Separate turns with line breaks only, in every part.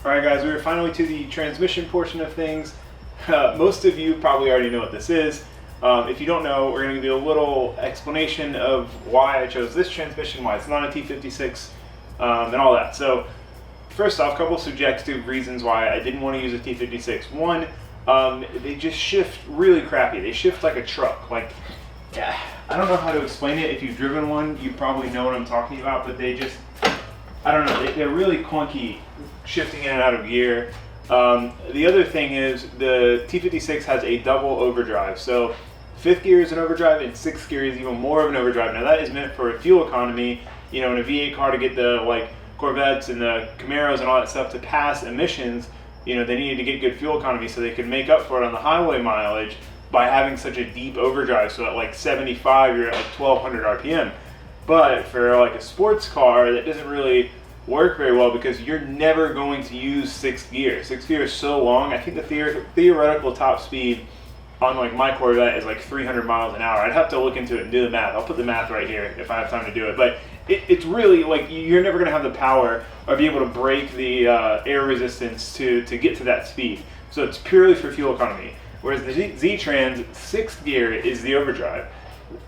Alright guys, we're finally to the transmission portion of things. Most of you probably already know what this is. If you don't know, we're going to give you a little explanation of why I chose this transmission, why it's not a T56, and all that. So, first off, a couple subjective reasons why I didn't want to use a T56. One, they just shift really crappy. They shift like a truck. Like, yeah, I don't know how to explain it. If you've driven one, you probably know what I'm talking about, but they just, I don't know, they're really clunky shifting in and out of gear. The other thing is the T56 has a double overdrive. So 5th gear is an overdrive and 6th gear is even more of an overdrive. Now that is meant for fuel economy, you know, in a V8 car to get the like Corvettes and the Camaros and all that stuff to pass emissions. You know, they needed to get good fuel economy so they could make up for it on the highway mileage by having such a deep overdrive. So at like 75, you're at like 1200 RPM. But for like a sports car, that doesn't really work very well because you're never going to use 6th gear. 6th gear is so long. I think the theoretical top speed on like my Corvette is like 300 miles an hour. I'd have to look into it and do the math. I'll put the math right here if I have time to do it. But it's really like you're never going to have the power or be able to break the air resistance to get to that speed. So it's purely for fuel economy. Whereas the Z-Trans 6th gear is the overdrive.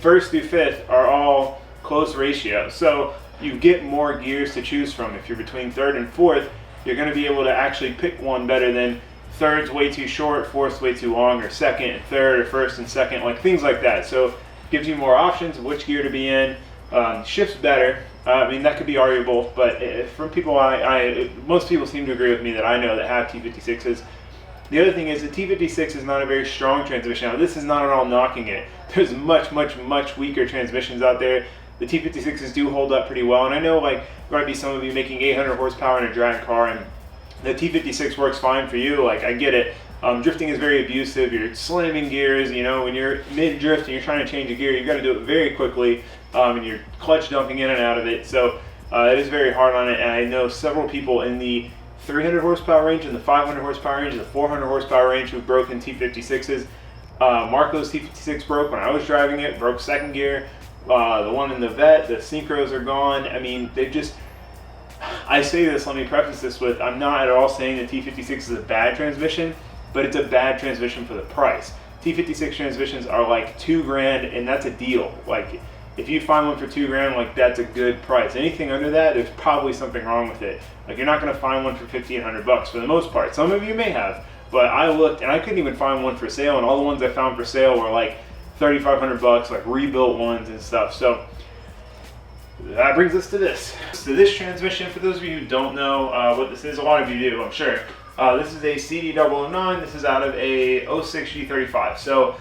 1st through 5th are all close ratio. So you get more gears to choose from. If you're between 3rd and 4th, you're going to be able to actually pick one better than 3rd's way too short, 4th's way too long, or 2nd and 3rd, or 1st and 2nd, like things like that. So it gives you more options of which gear to be in. Shifts better. I mean, that could be arguable, but from people, most people seem to agree with me that I know that have T56s. The other thing is the T56 is not a very strong transmission. Now, this is not at all knocking it. There's much, much, much weaker transmissions out there. The T56s do hold up pretty well, and I know like there might be some of you making 800 horsepower in a drag car, and the T56 works fine for you. Like, I get it. Drifting is very abusive. You're slamming gears. You know, when you're mid-drift and you're trying to change a gear, you've got to do it very quickly, and you're clutch dumping in and out of it. So it is very hard on it, and I know several people in the 300 horsepower range, and the 500 horsepower range, and the 400 horsepower range who've broken T56s. Marco's T56 broke when I was driving it, broke 2nd gear. The one in the Vet, the synchros are gone. I mean, they just, I say this, let me preface this with, I'm not at all saying the T56 is a bad transmission, but it's a bad transmission for the price. T56 transmissions are like $2,000, and that's a deal. Like, if you find one for $2,000, like that's a good price. Anything under that, there's probably something wrong with it. Like, you're not gonna find one for $1,500 for the most part. Some of you may have, but I looked and I couldn't even find one for sale, and all the ones I found for sale were like $3,500, like rebuilt ones and stuff. So that brings us to this. So this transmission, for those of you who don't know what this is, a lot of you do, I'm sure. This is a CD.11. This is out of a 06 G35. So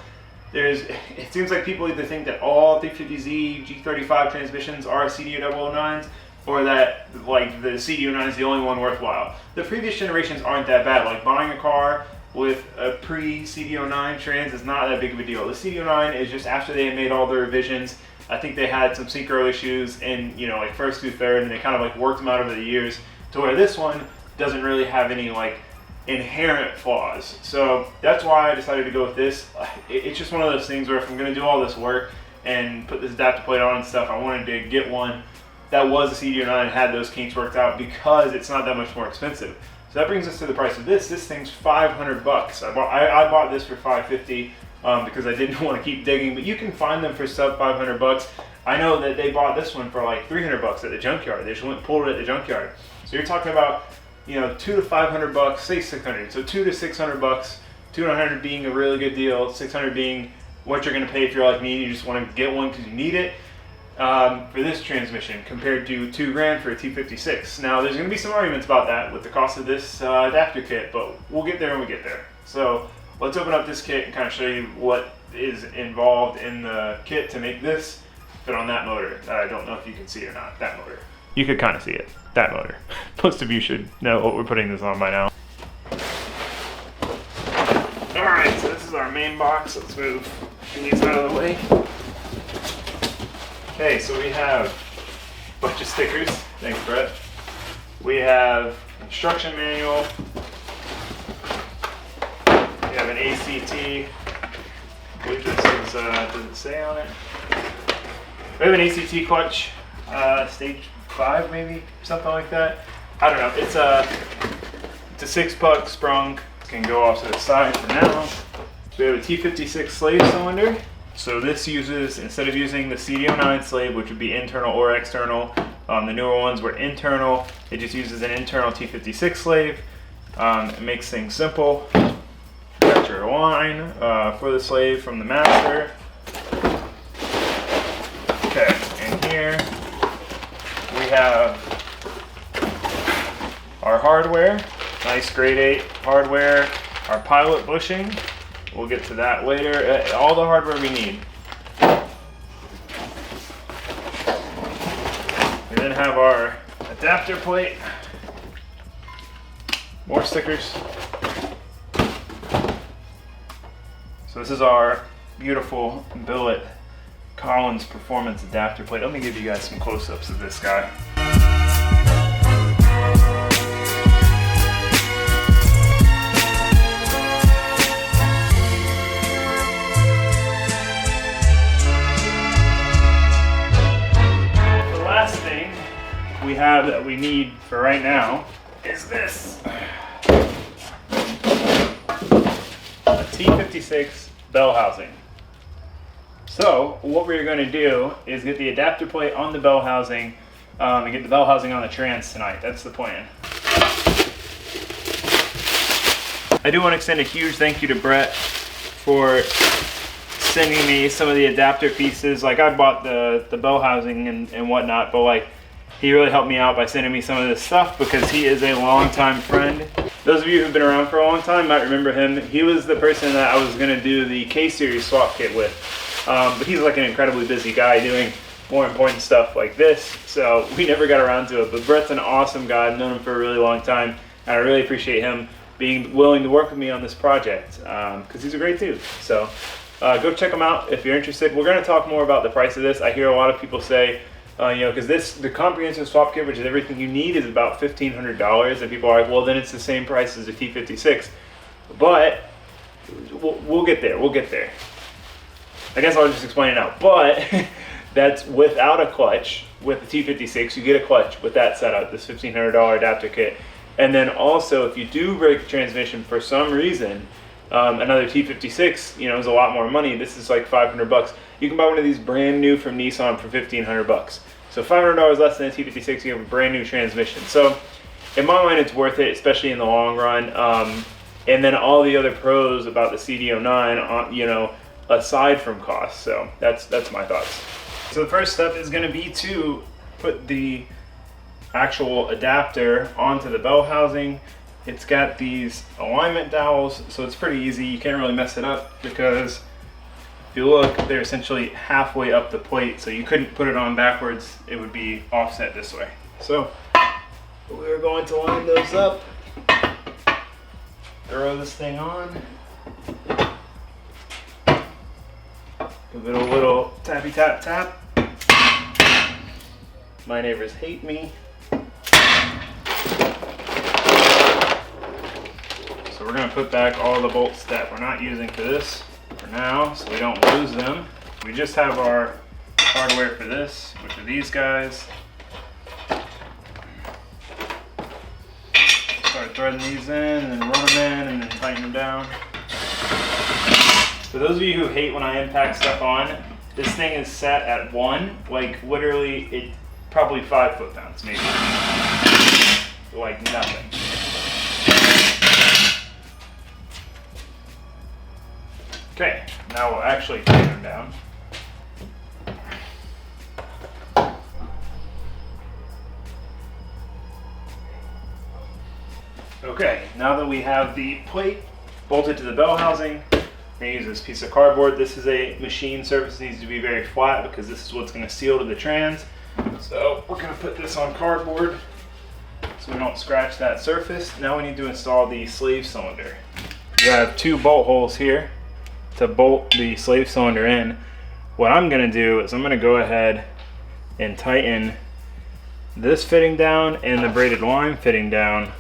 it seems like people either think that all 350Z G35 transmissions are CD.11s, or that like the CD09 is the only one worthwhile. The previous generations aren't that bad. Like buying a car with a pre-CD09 trans is not that big of a deal. The CD09 is just after they made all the revisions. I think they had some synchro issues in, you know, like 1st through 3rd, and they kind of like worked them out over the years to where this one doesn't really have any like inherent flaws. So that's why I decided to go with this. It's just one of those things where if I'm going to do all this work and put this adapter plate on and stuff, I wanted to get one that was a CD09 and had those kinks worked out because it's not that much more expensive. So that brings us to the price of this. This thing's $500. I bought this for $550 because I didn't want to keep digging, but you can find them for sub $500. I know that they bought this one for like $300 at the junkyard. They just went and pulled it at the junkyard. So you're talking about, you know, $200 to $500, say $600. So $200 to $600, $200 being a really good deal, $600 being what you're going to pay if you're like me and you just want to get one because you need it. For this transmission compared to $2,000 for a T56. Now there's going to be some arguments about that with the cost of this adapter kit, but we'll get there when we get there. So let's open up this kit and kind of show you what is involved in the kit to make this fit on that motor. I don't know if you can see it or not, that motor. You could kind of see it, that motor. Most of you should know what we're putting this on by now. Alright, so this is our main box. Let's move these out of the way. Okay, so we have a bunch of stickers. Thanks, Brett. We have instruction manual. We have an ACT. I believe this is, does it say on it? We have an ACT clutch, stage 5 maybe, something like that. I don't know. It's It's a 6-puck sprung. Can go off to the side for now. We have a T56 slave cylinder. So this uses, instead of using the CD09 slave, which would be internal or external, the newer ones were internal. It just uses an internal T56 slave. It makes things simple. Got your line for the slave from the master. Okay, and here we have our hardware, nice grade 8 hardware, our pilot bushing. We'll get to that later. All the hardware we need. We then have our adapter plate, more stickers. So this is our beautiful billet Collins Performance adapter plate. Let me give you guys some close-ups of this guy. The last thing we have that we need for right now is this. A T56 bell housing. So what we're going to do is get the adapter plate on the bell housing and get the bell housing on the trans tonight. That's the plan. I do want to extend a huge thank you to Brett for sending me some of the adapter pieces. Like, I bought the bell housing and whatnot, but like, he really helped me out by sending me some of this stuff because he is a longtime friend. Those of you who've been around for a long time might remember him. He was the person that I was going to do the K-Series swap kit with. But he's like an incredibly busy guy doing more important stuff like this, so we never got around to it. But Brett's an awesome guy. I've known him for a really long time, and I really appreciate him being willing to work with me on this project because he's a great dude. So go check him out if you're interested. We're going to talk more about the price of this. I hear a lot of people say, you know, because the comprehensive swap kit, which is everything you need, is about $1,500, and people are like, well, then it's the same price as a T56. But we'll get there. We'll get there. I guess I'll just explain it now. But that's without a clutch. With the T56, you get a clutch with that setup, this $1,500 adapter kit. And then also, if you do break the transmission for some reason, another T56, you know, is a lot more money. This is like $500. You can buy one of these brand new from Nissan for $1,500. So $500 less than a T56, you have a brand new transmission. So in my mind, it's worth it, especially in the long run. And then all the other pros about the CD09, you know, aside from cost. So that's my thoughts. So the first step is going to be to put the actual adapter onto the bell housing. It's got these alignment dowels, so it's pretty easy. You can't really mess it up because if you look, they're essentially halfway up the plate, so you couldn't put it on backwards. It would be offset this way. So we're going to line those up, throw this thing on, give it a little tappy tap tap. My neighbors hate me. So we're going to put back all the bolts that we're not using for this for now, so we don't lose them. We just have our hardware for this, which are these guys. Start threading these in, and then run them in, and then tighten them down. For those of you who hate when I impact stuff on, this thing is set at 1, like literally it probably 5 foot-pounds maybe. Like nothing. Okay, now we'll actually tighten them down. Okay, now that we have the plate bolted to the bell housing, we're going to use this piece of cardboard. This is a machine surface, needs to be very flat because this is what's going to seal to the trans. So we're going to put this on cardboard so we don't scratch that surface. Now we need to install the slave cylinder. We have 2 bolt holes here to bolt the slave cylinder in. What I'm going to do is I'm going to go ahead and tighten this fitting down and the braided line fitting down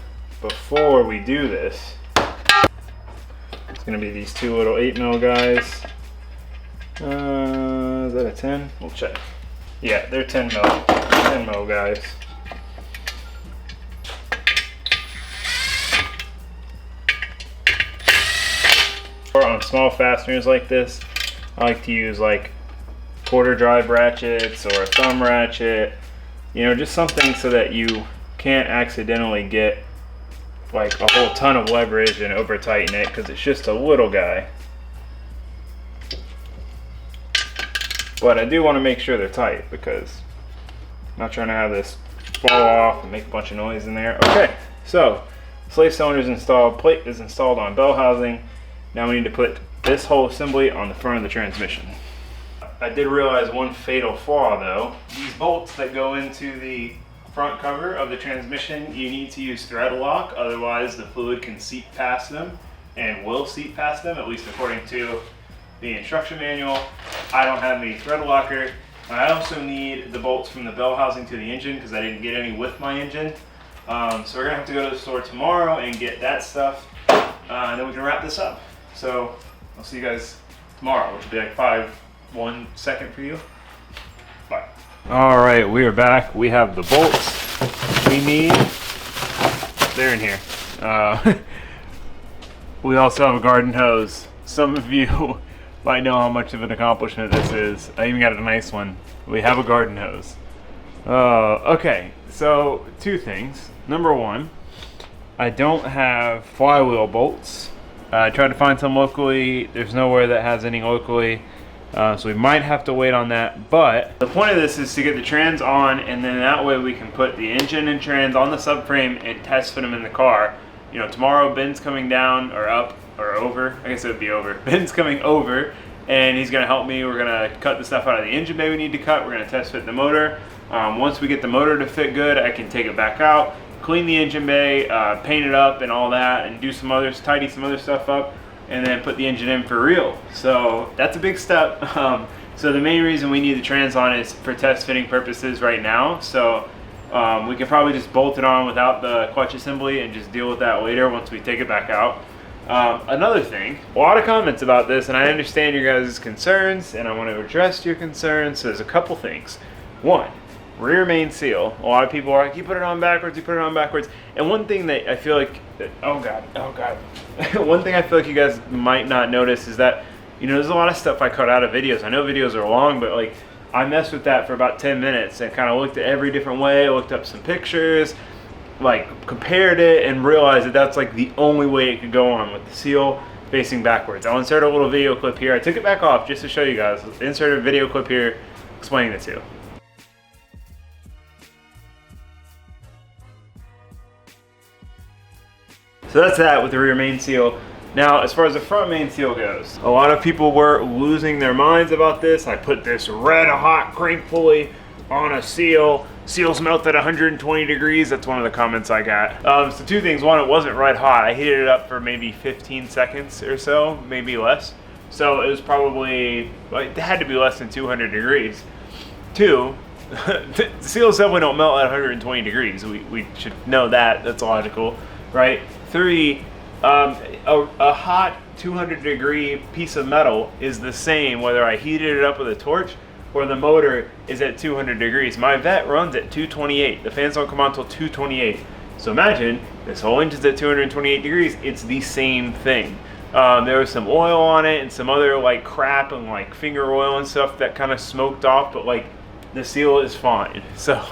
before we do this. It's going to be these 2 little 8mm guys. Is that a 10? We'll check. Yeah, they're 10mm guys. have small fasteners like this, I like to use like quarter drive ratchets or a thumb ratchet, you know, just something so that you can't accidentally get like a whole ton of leverage and over tighten it, because it's just a little guy. But I do want to make sure they're tight because I'm not trying to have this fall off and make a bunch of noise in there. Okay, so slave cylinder is installed, plate is installed on bell housing. Now we need to put this whole assembly on the front of the transmission. I did realize one fatal flaw though. These bolts that go into the front cover of the transmission, you need to use thread lock, otherwise the fluid can seep past them and will seep past them, at least according to the instruction manual. I don't have any thread locker. I also need the bolts from the bell housing to the engine because I didn't get any with my engine. So we're gonna have to go to the store tomorrow and get that stuff, and then we can wrap this up. So I'll see you guys tomorrow, which will be like 1 second for you. Bye. All right, we are back. We have the bolts we need. They're in here. We also have a garden hose. Some of you might know how much of an accomplishment this is. I even got a nice one. We have a garden hose. Okay, so 2 things. Number 1, I don't have flywheel bolts. I tried to find some locally. There's nowhere that has any locally. So we might have to wait on that. But the point of this is to get the trans on, and then that way we can put the engine and trans on the subframe and test fit them in the car. You know, tomorrow Ben's coming down or up or over. I guess it would be over. Ben's coming over and he's gonna help me. We're gonna cut the stuff out of the engine bay we need to cut. We're gonna test fit the motor. Once we get the motor to fit good, I can take it back out, clean the engine bay, paint it up and all that, and do some others, tidy some other stuff up, and then put the engine in for real. So that's a big step. So the main reason we need the trans on is for test fitting purposes right now. So we can probably just bolt it on without the clutch assembly and just deal with that later once we take it back out. Another thing, a lot of comments about this, and I understand your guys' concerns and I want to address your concerns. So there's a couple things. 1, rear main seal. A lot of people are like, you put it on backwards, you put it on backwards. And one thing that I feel like, oh god. One thing I feel like you guys might not notice is that, you know, there's a lot of stuff I cut out of videos. I know videos are long, but like I messed with that for about 10 minutes and kind of looked at every different way. I looked up some pictures, like compared it, and realized that that's like the only way it could go on with the seal facing backwards. I'll insert a little video clip here. I took it back off just to show you guys. Insert a video clip here explaining the two. So that's that with the rear main seal. Now, as far as the front main seal goes, a lot of people were losing their minds about this. I put this red hot crank pulley on a seal. Seals melt at 120 degrees. That's one of the comments I got. So 2 things. 1, it wasn't red hot. I heated it up for maybe 15 seconds or so, maybe less. So it was probably, it had to be less than 200 degrees. 2, the seals definitely don't melt at 120 degrees. We should know that. That's logical, right? 3, a hot 200 degree piece of metal is the same whether I heated it up with a torch or the motor is at 200 degrees. My vet runs at 228. The fans don't come on until 228. So imagine this whole engine's at 228 degrees. It's the same thing. There was some oil on it and some other like crap and like finger oil and stuff that kind of smoked off, but like the seal is fine. So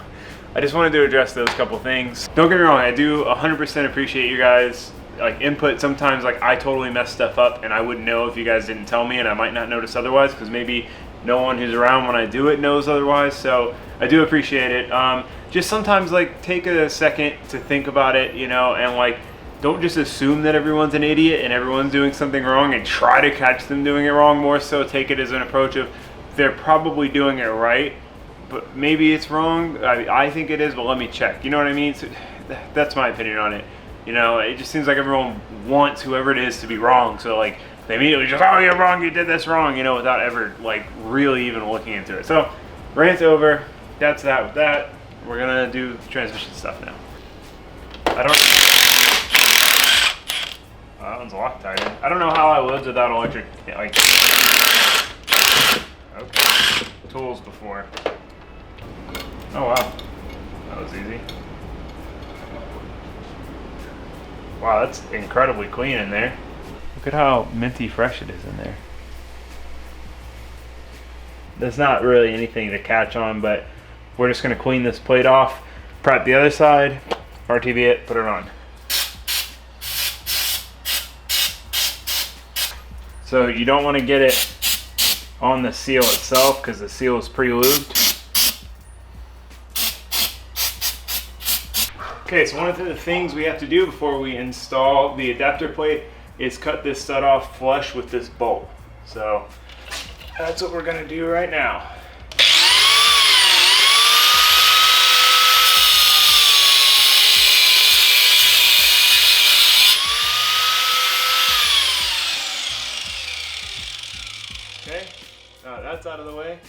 I just wanted to address those couple things. Don't get me wrong, I do 100% appreciate you guys like input. Sometimes like I totally mess stuff up and I wouldn't know if you guys didn't tell me, and I might not notice otherwise because maybe no one who's around when I do it knows otherwise. So I do appreciate it. Just sometimes like take a second to think about it, you know, and like don't just assume that everyone's an idiot and everyone's doing something wrong and try to catch them doing it wrong. More so take it as an approach of they're probably doing it right, but maybe it's wrong. I think it is, but let me check. You know what I mean? So that's my opinion on it. You know, it just seems like everyone wants whoever it is to be wrong. So like they immediately just, oh, you're wrong, you did this wrong, you know, without ever like really even looking into it. So rant over. That's that with that. We're gonna do transmission stuff now. That one's Loctite. I don't know how I lived without electric like okay tools before. Oh wow, that was easy. Wow, that's incredibly clean in there. Look at how minty fresh it is in there. There's not really anything to catch on, but we're just going to clean this plate off, prep the other side, RTV it, put it on. So you don't want to get it on the seal itself because the seal is pre-lubed. Okay, so one of the things we have to do before we install the adapter plate is cut this stud off flush with this bolt. So that's what we're going to do right now. Okay, that's out of the way.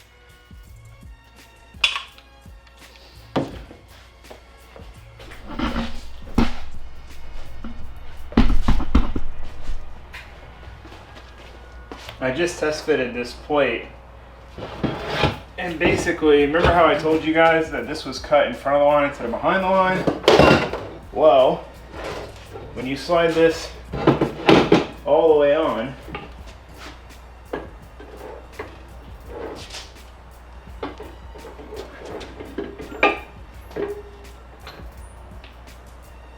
I just test fitted this plate, and basically, remember how I told you guys that this was cut in front of the line instead of behind the line? Well, when you slide this all the way on,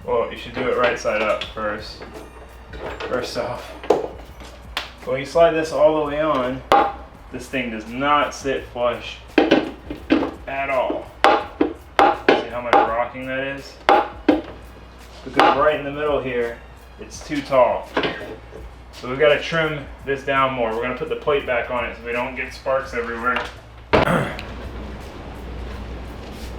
well, you should do it right side up first off. When you slide this all the way on, this thing does not sit flush at all. See how much rocking that is? Because right in the middle here, it's too tall. So we've got to trim this down more. We're going to put the plate back on it so we don't get sparks everywhere.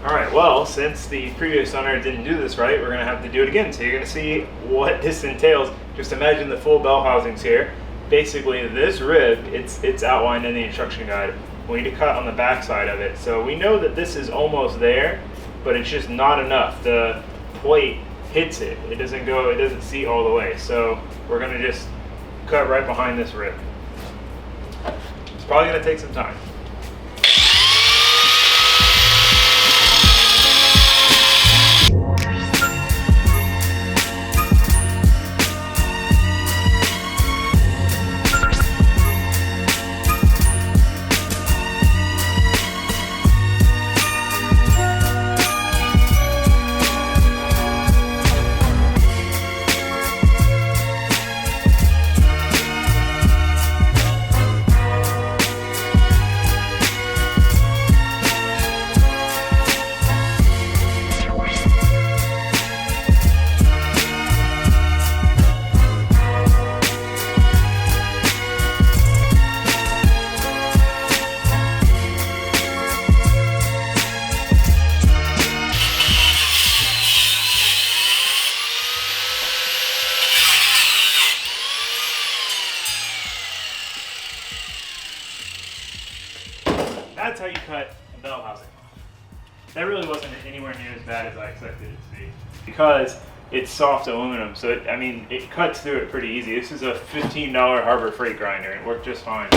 Alright, well, since the previous owner didn't do this right, we're going to have to do it again. So you're going to see what this entails. Just imagine the full bell housings here. Basically, this rib, it's outlined in the instruction guide. We need to cut on the back side of it. So we know that this is almost there, but it's just not enough. The plate hits it. It doesn't seat all the way. So we're going to just cut right behind this rib. It's probably going to take some time. That's how you cut a bell housing off. That really wasn't anywhere near as bad as I expected it to be. Because it's soft aluminum, so it cuts through it pretty easy. This is a $15 Harbor Freight grinder, and it worked just fine.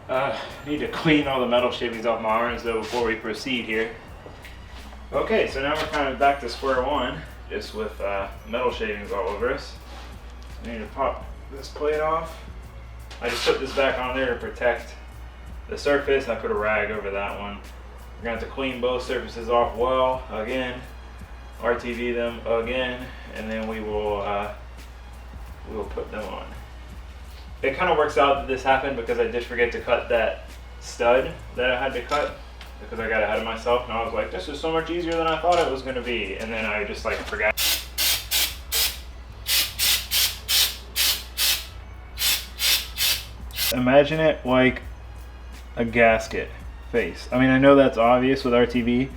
I need to clean all the metal shavings off my arms though before we proceed here. Okay, so now we're kind of back to square one, just with metal shavings all over us. I need to pop this plate off. I just put this back on there to protect the surface. I put a rag over that one. We're going to have to clean both surfaces off well again, RTV them again, and then we will put them on. It kind of works out that this happened because I did forget to cut that stud that I had to cut because I got ahead of myself and I was like, this is so much easier than I thought it was going to be, and then I just forgot. Imagine it like a gasket face. I know that's obvious with RTV,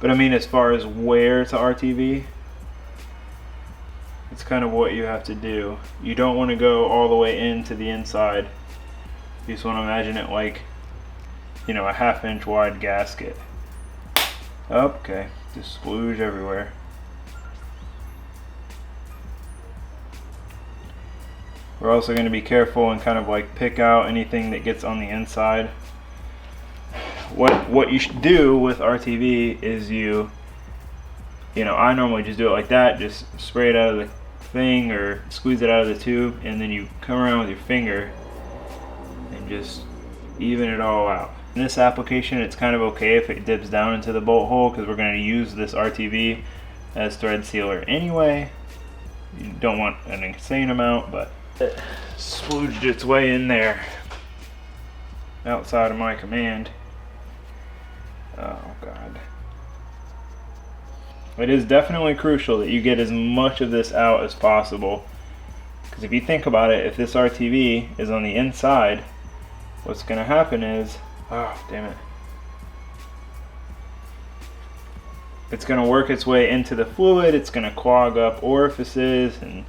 but as far as where to RTV, it's kind of what you have to do. You don't want to go all the way into the inside. You just want to imagine it like, a 1/2 inch wide gasket. Okay, just splooge everywhere. We're also going to be careful and kind of pick out anything that gets on the inside. What you should do with RTV is I normally just do it like that, just spray it out of the thing or squeeze it out of the tube, and then you come around with your finger and just even it all out. In this application, it's kind of okay if it dips down into the bolt hole because we're going to use this RTV as thread sealer anyway. You don't want an insane amount, but it splooged its way in there outside of my command. Oh God. It is definitely crucial that you get as much of this out as possible, because if you think about it, if this RTV is on the inside, what's going to happen is, oh damn it, it's going to work its way into the fluid. It's going to clog up orifices and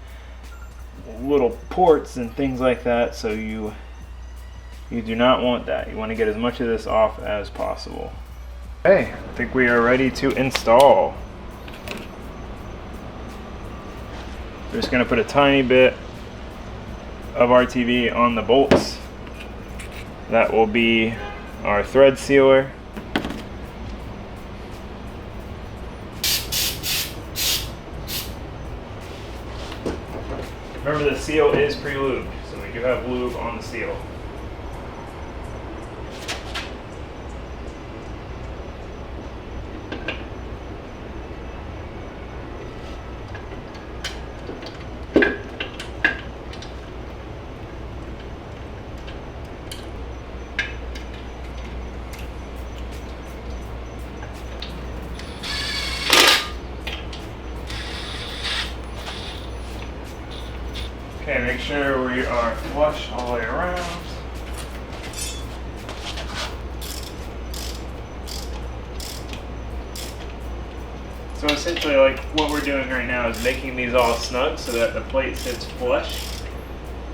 little ports and things like that, so you do not want that. You want to get as much of this off as possible. Okay, I think we are ready to install. We're just going to put a tiny bit of RTV on the bolts. That will be our thread sealer. Remember, the seal is pre-lubed, so we do have lube on the seal. Okay, make sure we are flush all the way around. So essentially, like, what we're doing right now is making these all snug so that the plate sits flush,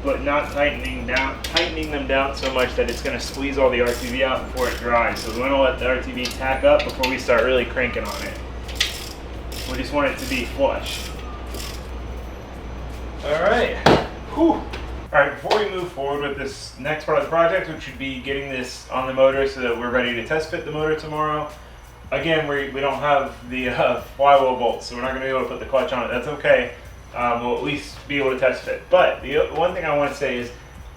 but not tightening them down so much that it's going to squeeze all the RTV out before it dries. So we want to let the RTV tack up before we start really cranking on it. We just want it to be flush. Alright. Alright, before we move forward with this next part of the project, which would be getting this on the motor so that we're ready to test fit the motor tomorrow. Again, we don't have the flywheel bolts, so we're not going to be able to put the clutch on it. That's okay. We'll at least be able to test fit. But the one thing I want to say is,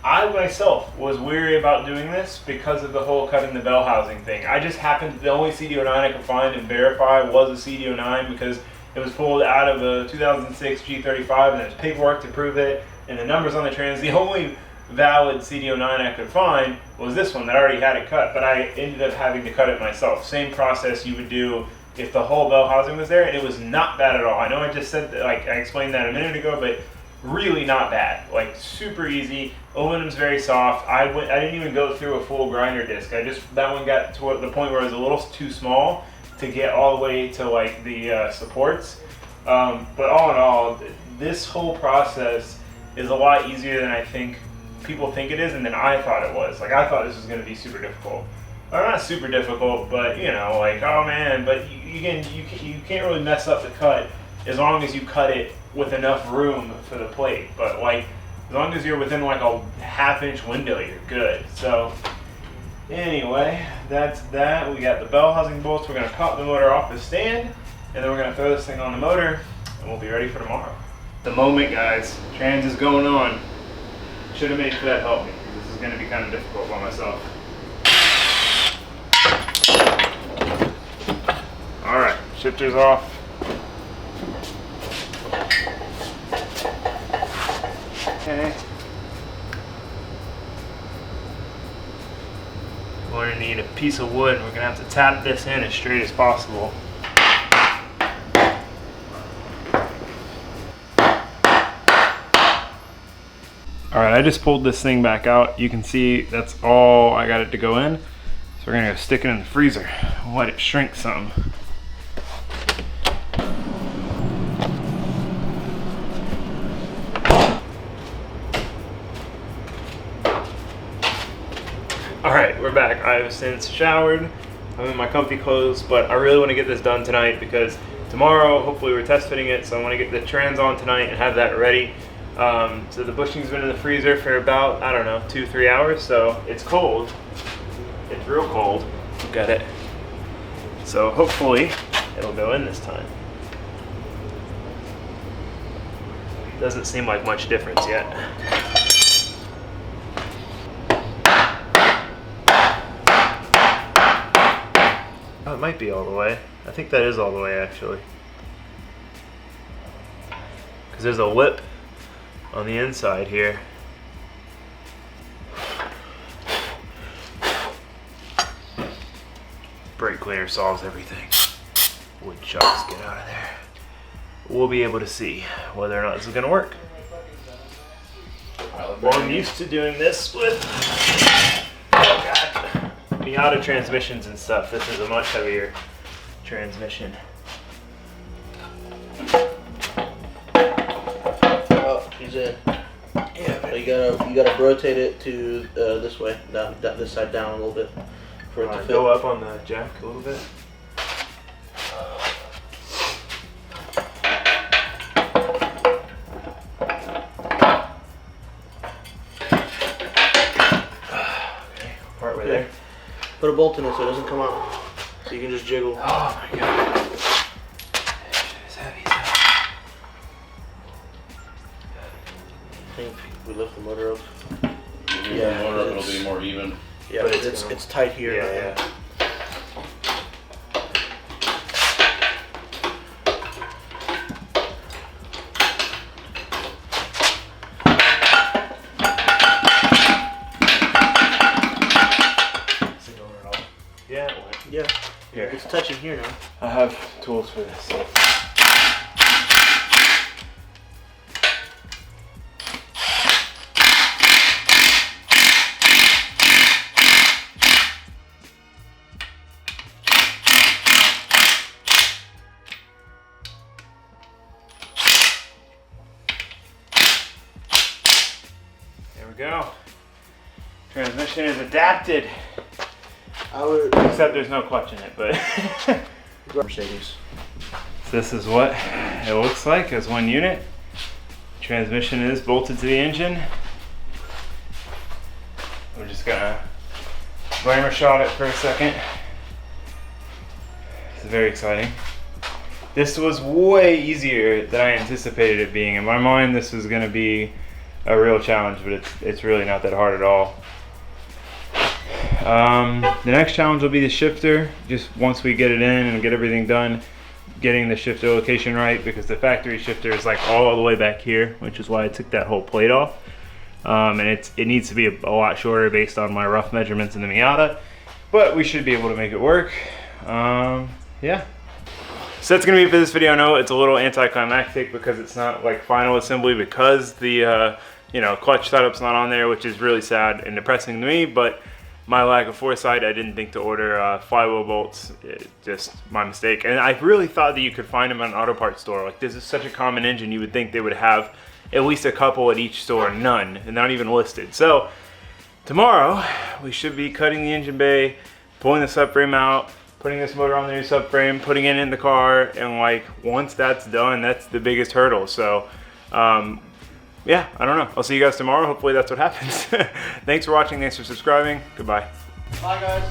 I myself was weary about doing this because of the whole cutting the bell housing thing. I just happened, the only CD09 I could find and verify was a CD09 because it was pulled out of a 2006 G35 and there's paperwork to prove it, and the numbers on the trans. The only valid CD09 I could find was this one that already had it cut, but I ended up having to cut it myself. Same process you would do if the whole bell housing was there, and it was not bad at all. I know I just said that, like I explained that a minute ago, but really not bad. Like, super easy. Aluminum's very soft. I didn't even go through a full grinder disc. That one got to the point where it was a little too small to get all the way to like the supports. But all in all, this whole process is a lot easier than I think people think it is, and than I thought it was. Like, I thought this was going to be super difficult. Or not super difficult, but you know, like, oh man, but you can't really mess up the cut as long as you cut it with enough room for the plate. But like, as long as you're within like a ½ inch window, you're good. So anyway, that's that. We got the bell housing bolts. We're going to pop the motor off the stand, and then we're going to throw this thing on the motor, and we'll be ready for tomorrow. The moment, guys, trans is going on. Should have made Fred help me, because this is going to be kind of difficult by myself. Alright, shifter's off. Okay. We're going to need a piece of wood, and we're going to have to tap this in as straight as possible. Alright, I just pulled this thing back out. You can see that's all I got it to go in. So we're going to go stick it in the freezer and let it shrink some. Alright, we're back. I have since showered. I'm in my comfy clothes, but I really want to get this done tonight because tomorrow, hopefully we're test fitting it, so I want to get the trans on tonight and have that ready. So the bushing's been in the freezer for about, I don't know, 2-3 hours, so it's cold. It's real cold. Look at it. So hopefully it'll go in this time. Doesn't seem like much difference yet. Oh, it might be all the way. I think that is all the way actually. Because there's a lip on the inside here. Brake cleaner solves everything. Wood chunks, get out of there. We'll be able to see whether or not this is going to work. Well, I'm used to doing this with Miata transmissions and stuff. This is a much heavier transmission.
Oh, he's in. Yeah, so you gotta rotate it to this way, down this side down a little bit for it to fit.
Go up on the jack a little bit. Partway there.
Put a bolt in it so it doesn't come out. So you can just jiggle.
Oh my god. It's heavy stuff.
I think we lift the motor up.
Yeah, the motor up, it'll be more even.
Yeah, but it's tight here.
Yeah.
Yeah.
Here.
It's touching here now.
I have tools for this. There we go. Transmission is adapted. Except there's no clutch in it, but
Mercedes.
this is what it looks like as one unit. Transmission is bolted to the engine. We're just gonna glamour shot it for a second. This is very exciting. This was way easier than I anticipated it being. In my mind, this was gonna be a real challenge, but it's really not that hard at all. The next challenge will be the shifter. Just once we get it in and get everything done, getting the shifter location right, because the factory shifter is like all the way back here, which is why I took that whole plate off. And it needs to be a lot shorter based on my rough measurements in the Miata, but we should be able to make it work. Yeah. So that's gonna be it for this video. I know it's a little anticlimactic because it's not like final assembly, because the clutch setup's not on there, which is really sad and depressing to me, but my lack of foresight, I didn't think to order flywheel bolts. Just my mistake. And I really thought that you could find them at an auto parts store. Like, this is such a common engine, you would think they would have at least a couple at each store. None, and not even listed. So tomorrow we should be cutting the engine bay, pulling the subframe out, putting this motor on the new subframe, putting it in the car, and like once that's done, that's the biggest hurdle. So yeah, I don't know. I'll see you guys tomorrow. Hopefully that's what happens. Thanks for watching. Thanks for subscribing. Goodbye.
Bye, guys.